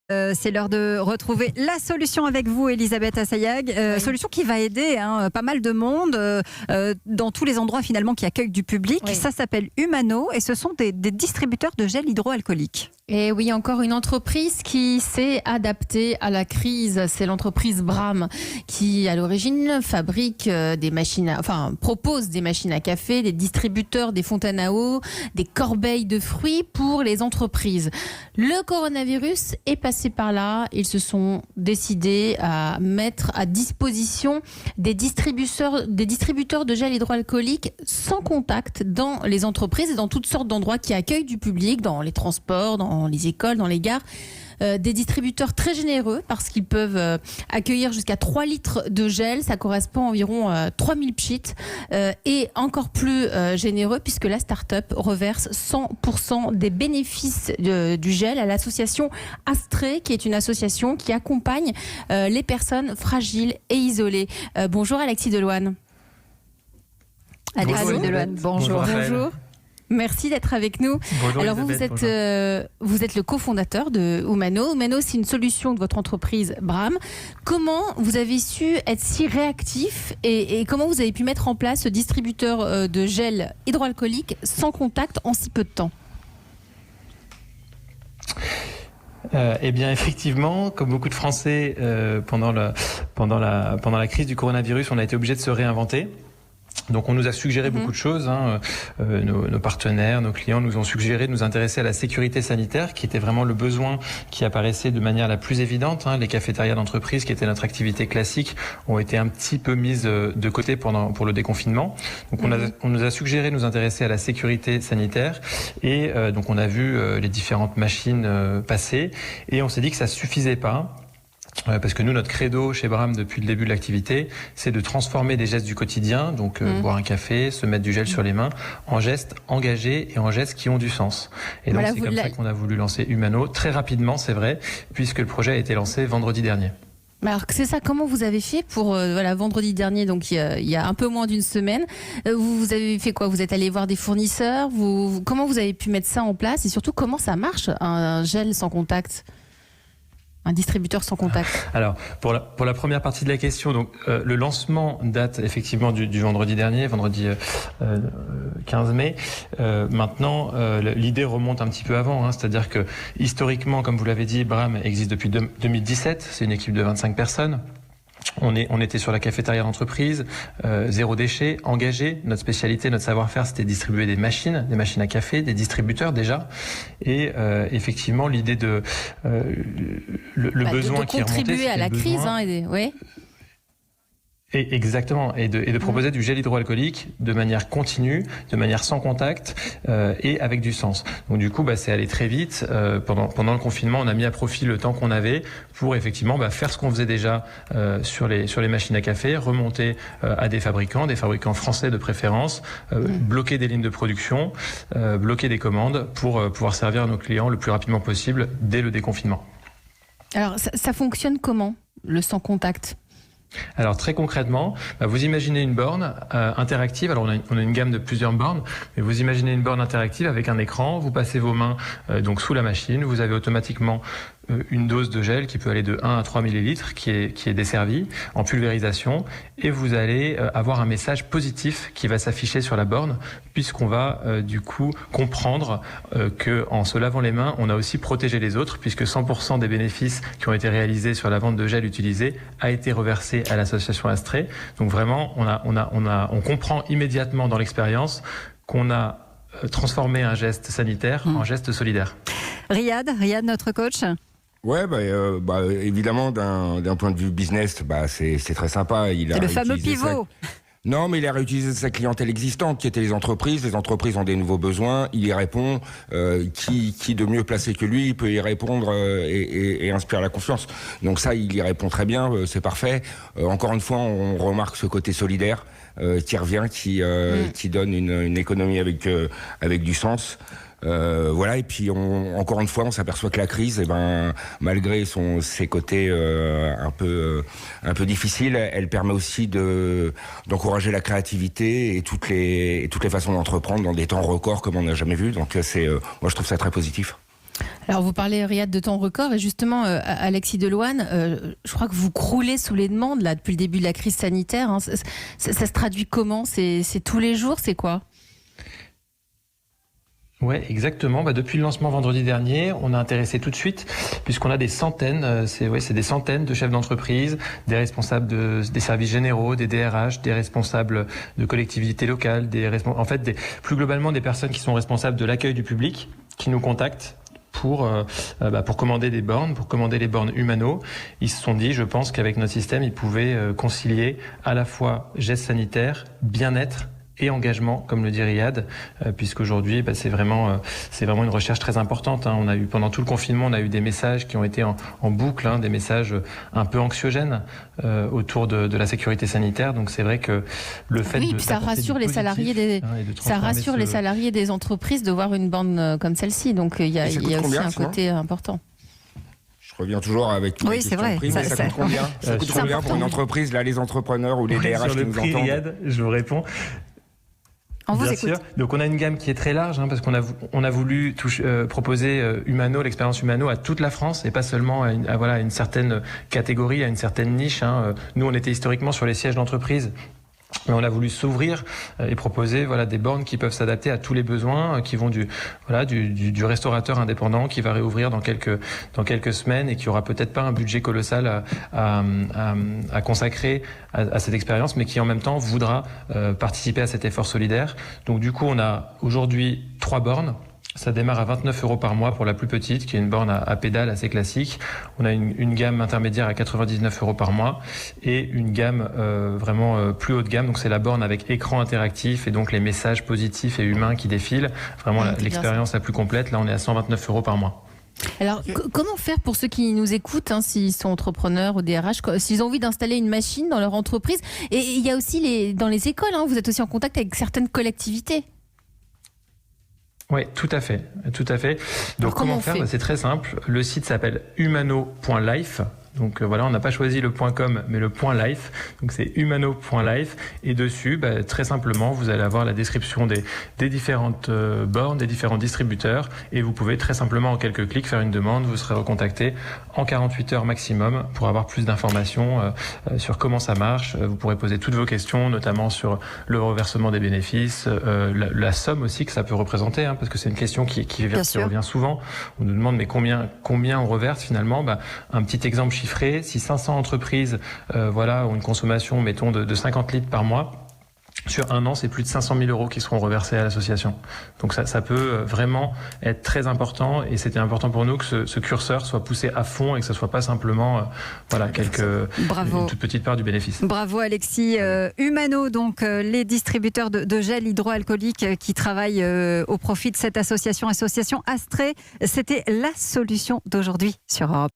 C'est l'heure de retrouver la solution avec vous, Elisabeth Assayag. Oui. Solution qui va aider pas mal de monde dans tous les endroits finalement qui accueillent du public. Oui. Ça s'appelle Humano et ce sont des distributeurs de gel hydroalcoolique. Et oui, encore une entreprise qui s'est adaptée à la crise. C'est l'entreprise Bram qui, à l'origine, fabrique propose des machines à café, des distributeurs, des fontaines à eau, des corbeilles de fruits pour les entreprises. Le coronavirus est passé par là. Ils se sont décidés à mettre à disposition des distributeurs de gel hydroalcoolique sans contact dans les entreprises et dans toutes sortes d'endroits qui accueillent du public, dans les transports, dans les écoles, dans les gares. Des distributeurs très généreux parce qu'ils peuvent accueillir jusqu'à 3 litres de gel. Ça correspond à environ 3000 pchits. Et encore plus généreux puisque la start-up reverse 100% des bénéfices du gel à l'association Astrée, qui est une association qui accompagne les personnes fragiles et isolées. Bonjour Alexis Deloine. Alexis Deloine, bonjour. Bonjour. Merci d'être avec nous. Bonjour. Alors vous êtes le cofondateur de Humano. Humano, c'est une solution de votre entreprise Bram. Comment vous avez su être si réactif et comment vous avez pu mettre en place ce distributeur de gel hydroalcoolique sans contact en si peu de temps ? Eh bien, effectivement, comme beaucoup de Français, pendant la crise du coronavirus, on a été obligé de se réinventer. Donc on nous a suggéré beaucoup de choses, nos partenaires, nos clients nous ont suggéré de nous intéresser à la sécurité sanitaire, qui était vraiment le besoin qui apparaissait de manière la plus évidente. Les cafétérias d'entreprise, qui était notre activité classique, ont été un petit peu mises de côté pour le déconfinement. Donc on nous a suggéré de nous intéresser à la sécurité sanitaire et donc on a vu les différentes machines passer et on s'est dit que ça suffisait pas. Parce que nous, notre credo chez Bram depuis le début de l'activité, c'est de transformer des gestes du quotidien, donc boire un café, se mettre du gel sur les mains, en gestes engagés et en gestes qui ont du sens. Et donc c'est comme ça qu'on a voulu lancer Humano, très rapidement, c'est vrai, puisque le projet a été lancé vendredi dernier. Alors c'est ça, comment vous avez fait pour vendredi dernier, donc il y a un peu moins d'une semaine, vous avez fait quoi ? Vous êtes allé voir des fournisseurs, comment vous avez pu mettre ça en place et surtout comment ça marche, un gel sans contact ? Un distributeur sans contact. Alors, pour la première partie de la question, donc le lancement date effectivement du vendredi dernier, vendredi 15 mai. Maintenant, l'idée remonte un petit peu avant, c'est-à-dire que historiquement, comme vous l'avez dit, Bram existe depuis 2017. C'est une équipe de 25 personnes. On était sur la cafétéria d'entreprise, zéro déchet, engagé. Notre spécialité, notre savoir-faire, c'était distribuer des machines à café, des distributeurs déjà. Et effectivement, l'idée de le besoin qui est remonté, contribuer à la crise, oui. Exactement, et de proposer du gel hydroalcoolique de manière continue, de manière sans contact et avec du sens. Donc du coup, c'est allé très vite. Pendant le confinement, on a mis à profit le temps qu'on avait pour effectivement faire ce qu'on faisait déjà sur les machines à café, remonter à des fabricants français de préférence, bloquer des lignes de production, bloquer des commandes pour pouvoir servir à nos clients le plus rapidement possible dès le déconfinement. Alors ça fonctionne comment, le sans contact ? Alors très concrètement, vous imaginez une borne interactive. Alors on a une gamme de plusieurs bornes, mais vous imaginez une borne interactive avec un écran. Vous passez vos mains donc sous la machine. Vous avez automatiquement une dose de gel qui peut aller de 1 à 3 millilitres qui est desservie en pulvérisation et vous allez avoir un message positif qui va s'afficher sur la borne puisqu'on va du coup comprendre que en se lavant les mains, on a aussi protégé les autres puisque 100% des bénéfices qui ont été réalisés sur la vente de gel utilisé a été reversé à l'association Astrée. Donc vraiment, on comprend immédiatement dans l'expérience qu'on a transformé un geste sanitaire en geste solidaire. Riyad, notre coach. Ouais, évidemment, d'un point de vue business, c'est très sympa. C'est le fameux pivot. Non, mais il a réutilisé sa clientèle existante, qui étaient les entreprises. Les entreprises ont des nouveaux besoins, il y répond. Qui de mieux placé que lui, il peut y répondre et inspire la confiance. Donc ça, il y répond très bien, c'est parfait. Encore une fois, on remarque ce côté solidaire qui revient, qui donne une économie avec du sens. Voilà, et puis encore une fois, on s'aperçoit que la crise, malgré ses côtés un peu difficiles, elle permet aussi d'encourager la créativité et toutes les façons d'entreprendre dans des temps records comme on n'a jamais vu. Donc moi, je trouve ça très positif. Alors vous parlez, Riyad, de temps record et justement, Alexis Deloine, je crois que vous croulez sous les demandes là depuis le début de la crise sanitaire. Hein. Ça se traduit comment ? C'est tous les jours, c'est quoi ? Ouais, exactement. Depuis le lancement vendredi dernier, on a intéressé tout de suite, puisqu'on a des centaines, c'est des centaines de chefs d'entreprise, des responsables des services généraux, des DRH, des responsables de collectivités locales, plus globalement des personnes qui sont responsables de l'accueil du public, qui nous contactent pour commander des bornes, pour commander les bornes Humano. Ils se sont dit, je pense qu'avec notre système, ils pouvaient concilier à la fois gestes sanitaires, bien-être et engagement, comme le dit Riyad, puisqu'aujourd'hui, c'est vraiment une recherche très importante. Hein. On a eu, pendant tout le confinement, on a eu des messages qui ont été en boucle, hein, des messages un peu anxiogènes autour de la sécurité sanitaire. Donc c'est vrai que le fait puis ça rassure les salariés les salariés des entreprises de voir une borne comme celle-ci. Donc il y a aussi un côté important. Je reviens toujours avec oui, c'est vrai. Ça coûte combien Ça coûte combien pour une entreprise, là, les entrepreneurs ou les DRH sur le qui nous prix, entendent Riyad, je vous réponds. Bien sûr. Donc on a une gamme qui est très large, hein, parce qu'on a voulu proposer l'expérience Humano à toute la France et pas seulement à une certaine catégorie, à une certaine niche. Hein. Nous, on était historiquement sur les sièges d'entreprise. Mais on a voulu s'ouvrir et proposer des bornes qui peuvent s'adapter à tous les besoins, qui vont du restaurateur indépendant qui va réouvrir dans quelques semaines et qui aura peut-être pas un budget colossal à consacrer à cette expérience, mais qui en même temps voudra participer à cet effort solidaire. Donc du coup, on a aujourd'hui 3 bornes. Ça démarre à 29 € par mois pour la plus petite, qui est une borne à pédale assez classique. On a une gamme intermédiaire à 99 € par mois et une gamme vraiment plus haut de gamme. Donc c'est la borne avec écran interactif et donc les messages positifs et humains qui défilent. Vraiment l'expérience la plus complète. Là, on est à 129 € par mois. Alors, comment faire pour ceux qui nous écoutent, hein, s'ils sont entrepreneurs ou DRH, s'ils ont envie d'installer une machine dans leur entreprise? Et il y a aussi dans les écoles, hein, vous êtes aussi en contact avec certaines collectivités. Oui, tout à fait. Donc comment faire ? C'est très simple. Le site s'appelle humano.life. Donc on n'a pas choisi le .com, mais le .life. Donc c'est humano.life. Et dessus, très simplement, vous allez avoir la description des différentes bornes, des différents distributeurs. Et vous pouvez très simplement, en quelques clics, faire une demande. Vous serez recontacté en 48 heures maximum pour avoir plus d'informations sur comment ça marche. Vous pourrez poser toutes vos questions, notamment sur le reversement des bénéfices, la somme aussi que ça peut représenter, hein, parce que c'est une question qui revient souvent. On nous demande mais combien on reverse finalement. Un petit exemple chiffré, si 500 entreprises ont une consommation, mettons, de 50 litres par mois, sur un an, c'est plus de 500 000 € qui seront reversés à l'association. Donc ça peut vraiment être très important et c'était important pour nous que ce curseur soit poussé à fond et que ce soit pas simplement une toute petite part du bénéfice. Bravo Alexis. Humano, donc les distributeurs de gel hydroalcoolique qui travaillent au profit de cette association Astrée. C'était la solution d'aujourd'hui sur Europe.